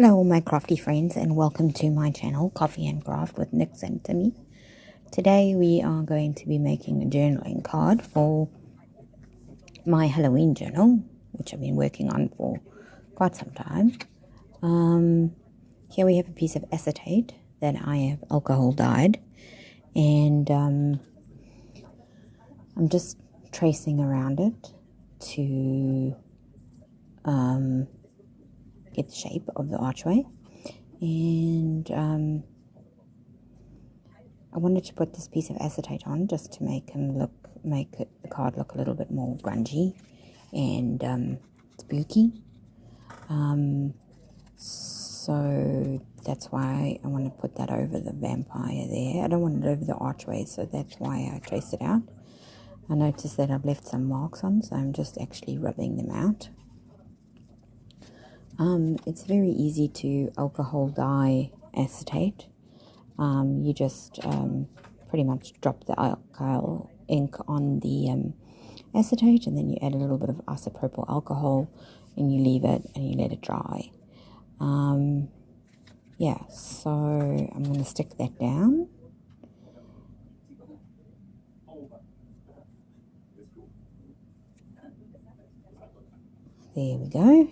Hello all my crafty friends and welcome to my channel Coffee and Craft with Nix and Timmy. Today we are going to be making a journaling card for my Halloween journal, which I've been working on for quite some time. Here we have a piece of acetate that I have alcohol dyed, and I'm just tracing around it to get the shape of the archway. And I wanted to put this piece of acetate on just to make the card look a little bit more grungy and spooky. So that's why I want to put that over the vampire there. I don't want it over the archway, so that's why I traced it out. I noticed that I've left some marks on, so I'm just actually rubbing them out. It's very easy to alcohol dye acetate. You just pretty much drop the alkyl ink on the acetate, and then you add a little bit of isopropyl alcohol and you leave it and you let it dry. Yeah, so I'm going to stick that down. There we go.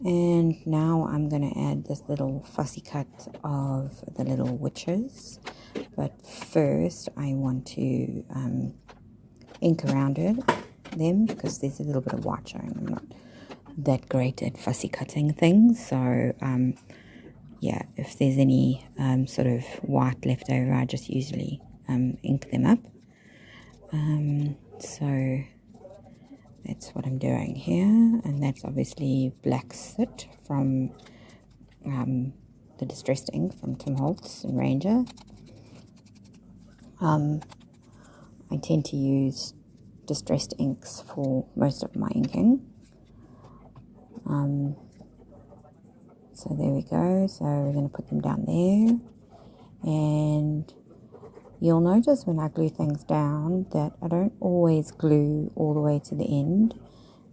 And now I'm going to add this little fussy cut of the little witches. But first I want to ink around them because there's a little bit of white showing. I'm not that great at fussy cutting things. So yeah, if there's any sort of white left over, I just usually ink them up. So that's what I'm doing here, and that's obviously black soot from the distressed ink from Tim Holtz and Ranger. I tend to use distressed inks for most of my inking. So there we go. So we're going to put them down there, and you'll notice when I glue things down that I don't always glue all the way to the end.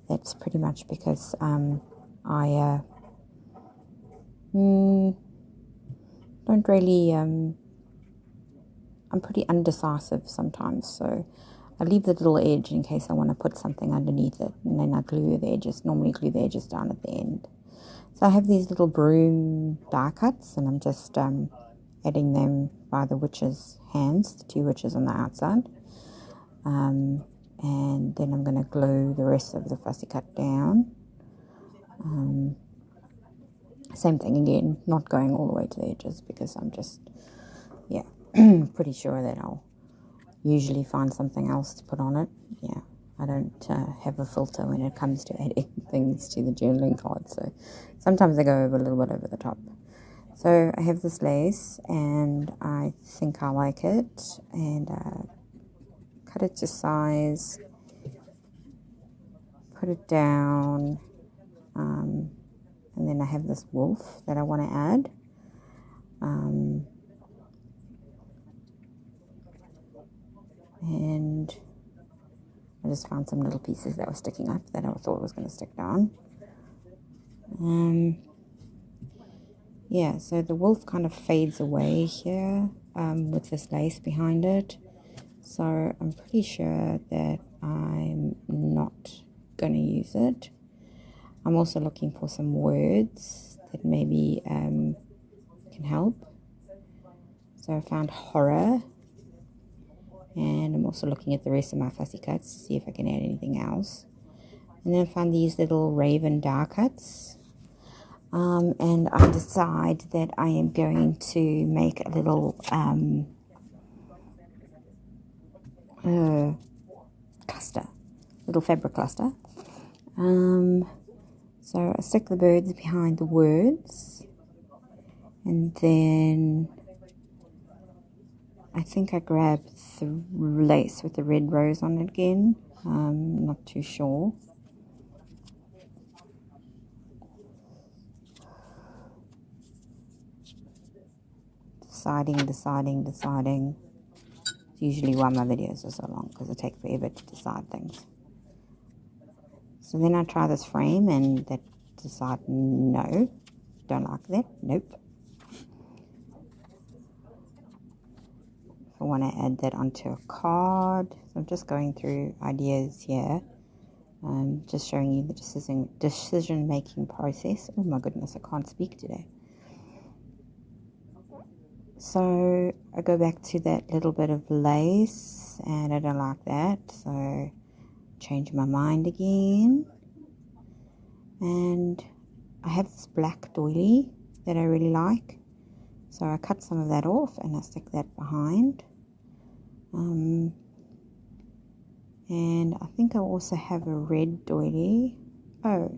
That's pretty much because I don't really, I'm pretty undecisive sometimes, so I leave the little edge in case I want to put something underneath it, and then I normally glue the edges down at the end. So I have these little broom die cuts, and I'm just adding them by the witches' hands, the two witches on the outside. And then I'm going to glue the rest of the fussy cut down. Same thing again, not going all the way to the edges because I'm just, yeah, pretty sure that I'll usually find something else to put on it. Yeah, I don't have a filter when it comes to adding things to the journaling card, so sometimes I go a little bit over the top. So I have this lace, and I think I like it, and cut it to size, put it down, and then I have this wolf that I want to add. And I just found some little pieces that were sticking up that I thought was going to stick down. Yeah, so the wolf kind of fades away here with this lace behind it. So I'm pretty sure that I'm not going to use it. I'm also looking for some words that maybe can help. So I found horror. And I'm also looking at the rest of my fussy cuts to see if I can add anything else. And then I found these little raven die cuts. And I decide that I am going to make a little cluster, little fabric cluster. So I stick the birds behind the words, and then I think I grab the lace with the red rose on it again. Not too sure. Deciding. It's usually why my videos are so long, because I take forever to decide things. So then I try this frame and that decide no, don't like that, nope. I want to add that onto a card. So I'm just going through ideas here. Just showing you the decision making process. Oh my goodness, I can't speak today. So I go back to that little bit of lace and I don't like that. So change my mind again. And I have this black doily that I really like. So I cut some of that off and I stick that behind. And I think I also have a red doily. Oh,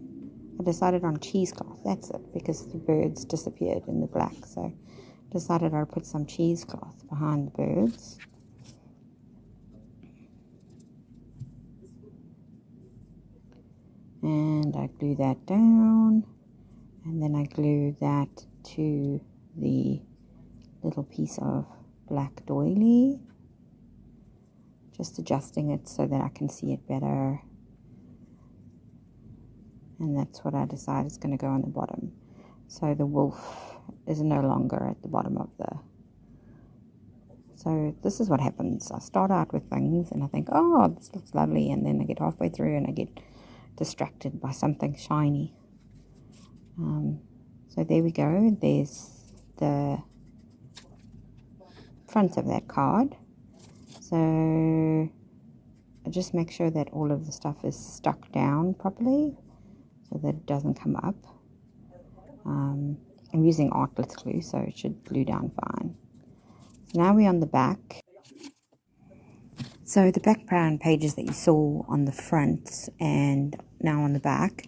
I decided on cheesecloth. That's it, because the birds disappeared in the black. So I decided I'd put some cheesecloth behind the birds. And I glue that down. And then I glue that to the little piece of black doily. Just adjusting it so that I can see it better. And that's what I decide is going to go on the bottom. So the wolf is no longer at the bottom of the... So this is what happens. I start out with things and I think, oh, this looks lovely. And then I get halfway through and I get distracted by something shiny. So there we go. There's the front of that card. So I just make sure that all of the stuff is stuck down properly so that it doesn't come up. I'm using Artlist glue, so it should glue down fine. So now we're on the back. So the background pages that you saw on the front and now on the back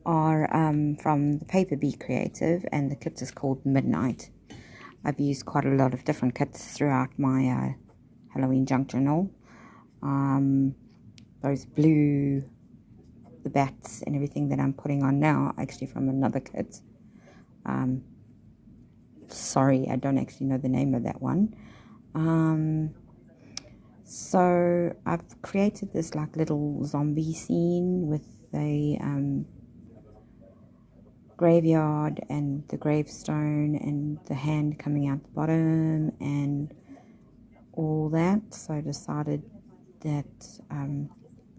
are from the Paper Bee Creative, and the kit is called Midnight. I've used quite a lot of different kits throughout my Halloween junk journal. Those blue, the bats and everything that I'm putting on now are actually from another kit. Sorry, I don't actually know the name of that one. So I've created this like little zombie scene with a graveyard and the gravestone and the hand coming out the bottom and all that. So I decided that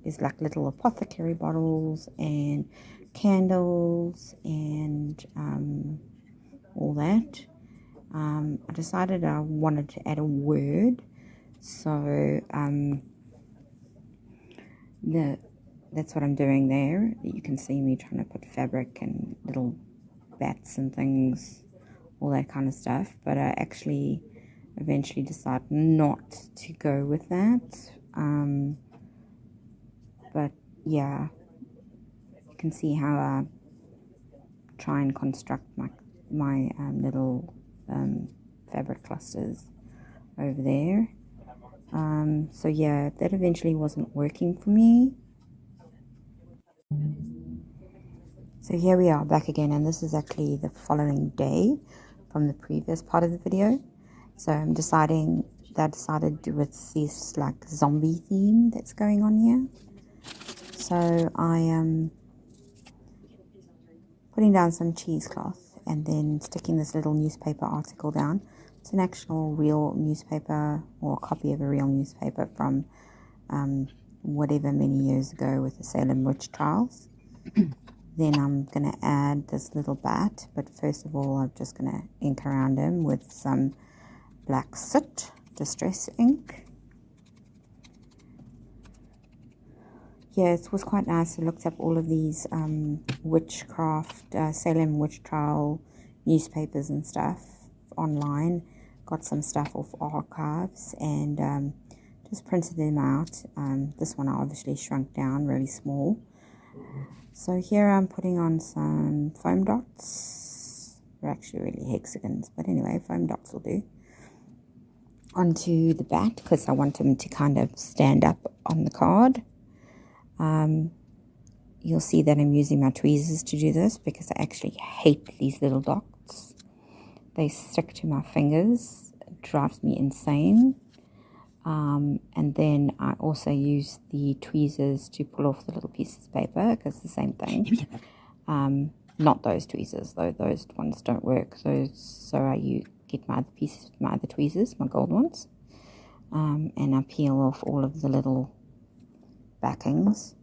there's like little apothecary bottles and candles and all that. I decided I wanted to add a word, so that's what I'm doing there. You can see me trying to put fabric and little bats and things, all that kind of stuff, but I actually eventually decided not to go with that. But yeah, you can see how I try and construct my little fabric clusters over there. So yeah, that eventually wasn't working for me. So here we are back again, and this is actually the following day from the previous part of the video. So I decided with this like zombie theme that's going on here. So I am putting down some cheesecloth and then sticking this little newspaper article down. It's an actual real newspaper, or a copy of a real newspaper from whatever many years ago with the Salem witch trials. Then I'm going to add this little bat, but first of all I'm just going to ink around him with some black soot distress ink. Yeah, it was quite nice. I looked up all of these witchcraft, Salem witch trial newspapers and stuff online. Got some stuff off archives and just printed them out. This one I obviously shrunk down really small. So here I'm putting on some foam dots. They're actually really hexagons, but anyway, foam dots will do. Onto the bat, because I want him to kind of stand up on the card. You'll see that I'm using my tweezers to do this, because I actually hate these little dots. They stick to my fingers. It drives me insane. And then I also use the tweezers to pull off the little pieces of paper, because it's the same thing. Not those tweezers though; those ones don't work. So I get my other pieces, my other tweezers, my gold ones, and I peel off all of the little backings.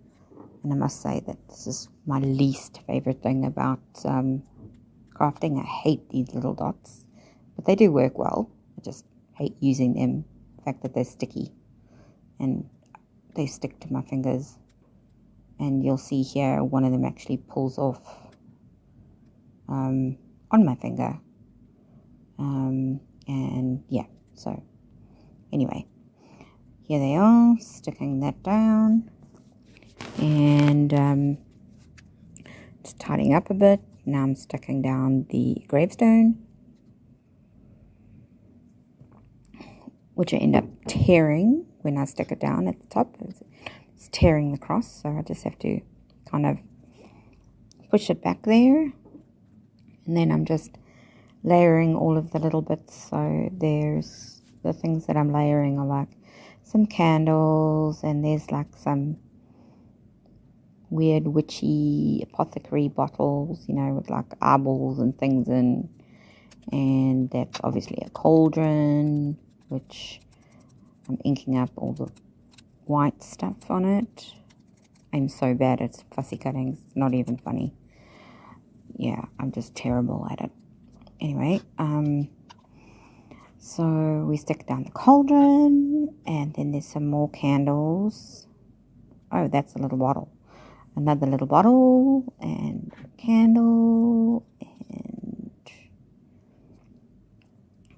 And I must say that this is my least favorite thing about crafting. I hate these little dots, but they do work well. I just hate using them. The fact that they're sticky and they stick to my fingers. And you'll see here one of them actually pulls off on my finger. And yeah, so anyway, here they are, sticking that down. And just tidying up a bit. Now I'm sticking down the gravestone, which I end up tearing when I stick it down at the top. It's tearing the cross, so I just have to kind of push it back there. And then I'm just layering all of the little bits. So there's the things that I'm layering are like some candles, and there's like some weird witchy apothecary bottles, you know, with like eyeballs and things in. And that's obviously a cauldron, which I'm inking up all the white stuff on it. I'm so bad at fussy cuttings, it's not even funny. Yeah, I'm just terrible at it. Anyway, so we stick down the cauldron, and then there's some more candles. Oh, that's a little bottle. Another little bottle, and candle, and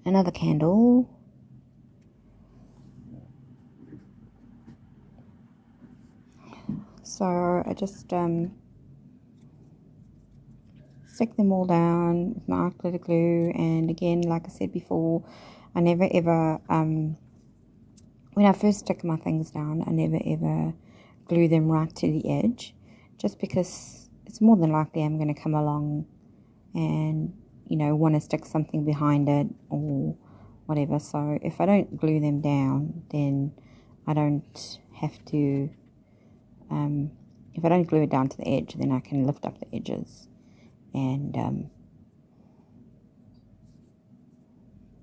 another candle. So I just stick them all down with my glitter glue. And again, like I said before, I never ever, when I first stick my things down, I never ever glue them right to the edge, just because it's more than likely I'm going to come along and, you know, want to stick something behind it or whatever. So if I don't glue them down, then I don't have to, if I don't glue it down to the edge, then I can lift up the edges and,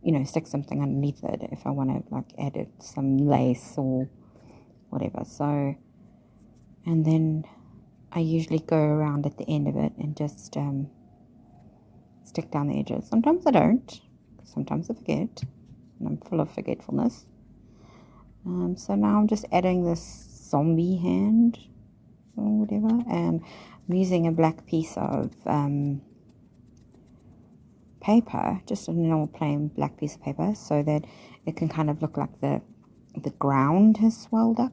you know, stick something underneath it if I want to, like, add it some lace or whatever. So, and then I usually go around at the end of it and just stick down the edges. Sometimes I don't, sometimes I forget, and I'm full of forgetfulness. So now I'm just adding this zombie hand or whatever, and I'm using a black piece of paper, just a normal plain black piece of paper, so that it can kind of look like the ground has swelled up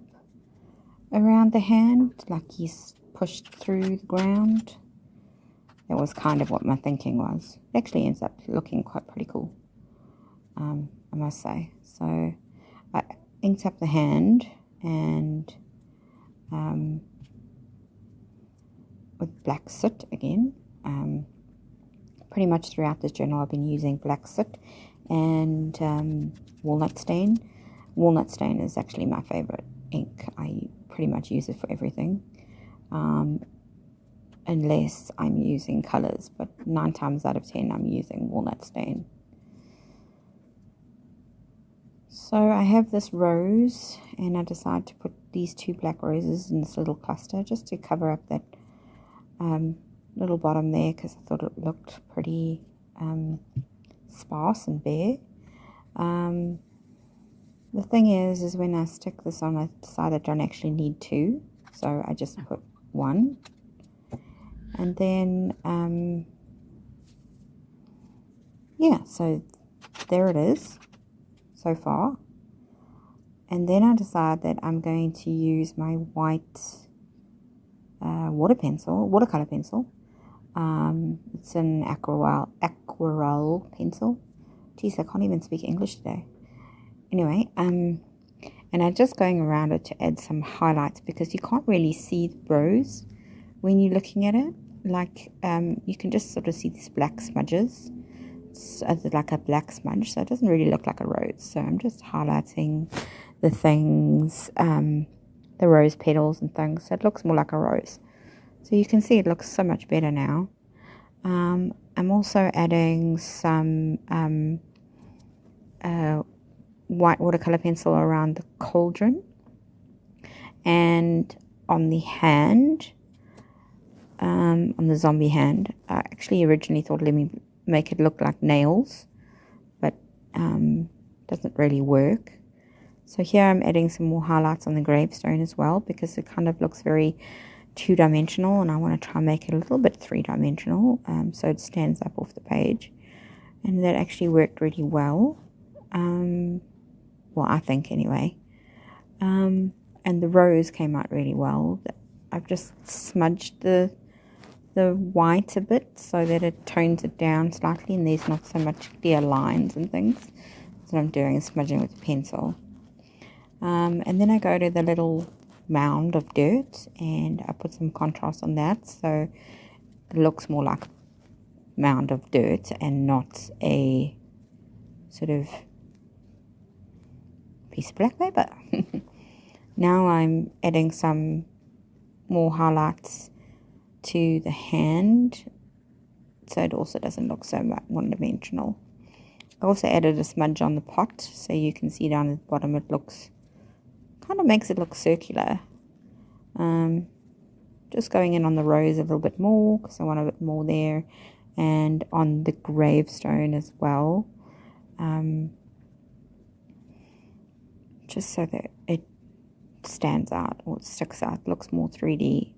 around the hand, like he's pushed through the ground. That was kind of what my thinking was. It actually ends up looking quite pretty cool, I must say. So I inked up the hand, and with black soot again. Pretty much throughout this journal I've been using black soot and walnut stain. Walnut stain is actually my favorite ink. I pretty much use it for everything, unless I'm using colors, but 9 times out of 10 I'm using walnut stain. So I have this rose, and I decided to put these 2 black roses in this little cluster just to cover up that little bottom there, because I thought it looked pretty sparse and bare. The thing is when I stick this on, I decided I don't actually need 2, so I just put 1. And then, yeah, so there it is so far. And then I decide that I'm going to use my white watercolor pencil. It's an aquarelle pencil. Geez, I can't even speak English today. Anyway, and I'm just going around it to add some highlights, because you can't really see the rose when you're looking at it. Like, you can just sort of see these black smudges. It's like a black smudge, so it doesn't really look like a rose. So I'm just highlighting the things, the rose petals and things, so it looks more like a rose. So you can see it looks so much better now. I'm also adding some white watercolor pencil around the cauldron, and on the hand, on the zombie hand. I actually originally thought, let me make it look like nails, but doesn't really work. So here I'm adding some more highlights on the gravestone as well, because it kind of looks very two-dimensional, and I want to try and make it a little bit three-dimensional, so it stands up off the page. And that actually worked really well. Well, I think anyway. And the rose came out really well. I've just smudged the white a bit so that it tones it down slightly, and there's not so much clear lines and things. So what I'm doing is smudging with a pencil. And then I go to the little mound of dirt, and I put some contrast on that, so it looks more like a mound of dirt and not a sort of piece of black paper. Now I'm adding some more highlights to the hand, so it also doesn't look so one-dimensional. I also added a smudge on the pot, so you can see down at the bottom it looks, kind of makes it look circular. Just going in on the rose a little bit more, because I want a bit more there, and on the gravestone as well, just so that it stands out, or it sticks out, looks more 3D.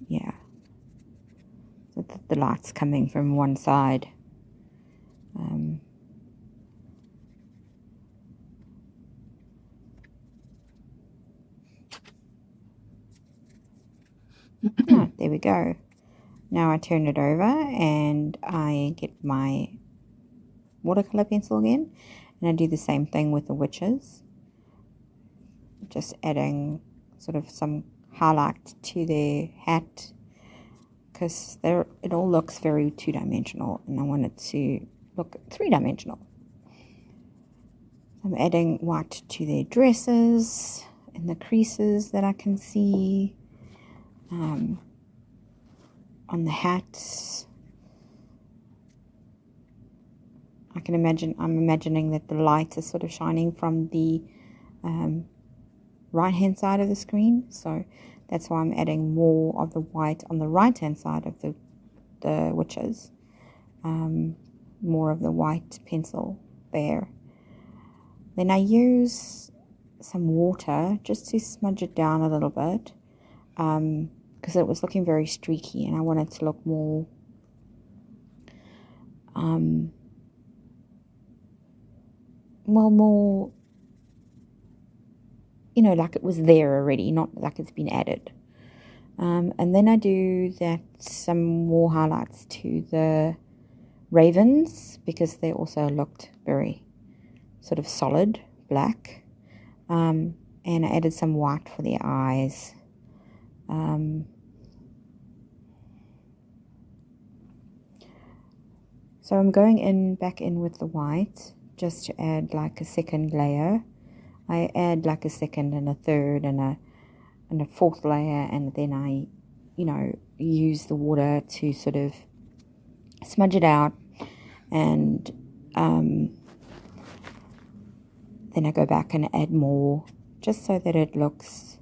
Yeah, so the light's coming from one side. There we go. Now I turn it over and I get my watercolor pencil again, and I do the same thing with the witches, just adding sort of some highlight to their hat, because it all looks very two-dimensional, and I want it to look three-dimensional. I'm adding white to their dresses and the creases that I can see. On the hats, I'm imagining that the light is sort of shining from the right-hand side of the screen, so that's why I'm adding more of the white on the right-hand side of the witches, more of the white pencil there. Then I use some water just to smudge it down a little bit, because it was looking very streaky, and I want it to look more more, like it was there already, not like it's been added. And then I do some more highlights to the ravens, because they also looked very sort of solid black, and I added some white for their eyes. So I'm going back in with the white, just to add like a second layer. I add like a second and a third and a fourth layer, and then I, use the water to sort of smudge it out, and then I go back and add more, just so that it looks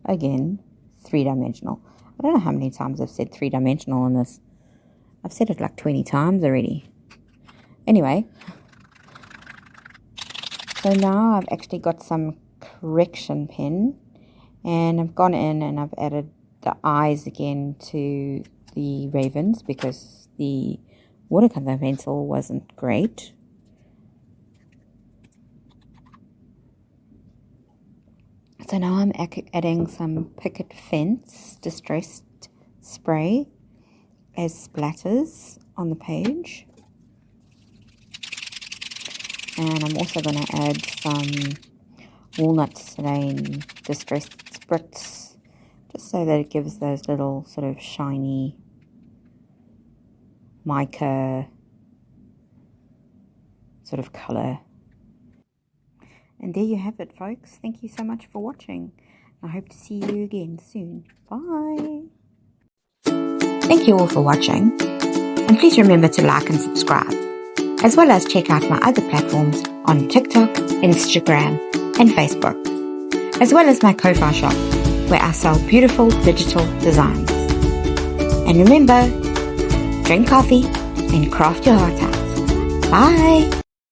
again, three-dimensional. I don't know how many times I've said three-dimensional in this. I've said it like 20 times already. Anyway, so now I've actually got some correction pen, and I've gone in and I've added the eyes again to the ravens, because the watercolor pencil wasn't great. So now I'm adding some picket fence distressed spray as splatters on the page. And I'm also going to add some walnut lane distressed spritz, just so that it gives those little sort of shiny mica sort of color. And there you have it, folks. Thank you so much for watching. I hope to see you again soon. Bye. Thank you all for watching. And please remember to like and subscribe, as well as check out my other platforms on TikTok, Instagram, and Facebook, as well as my Ko-Fi shop, where I sell beautiful digital designs. And remember, drink coffee and craft your heart out. Bye!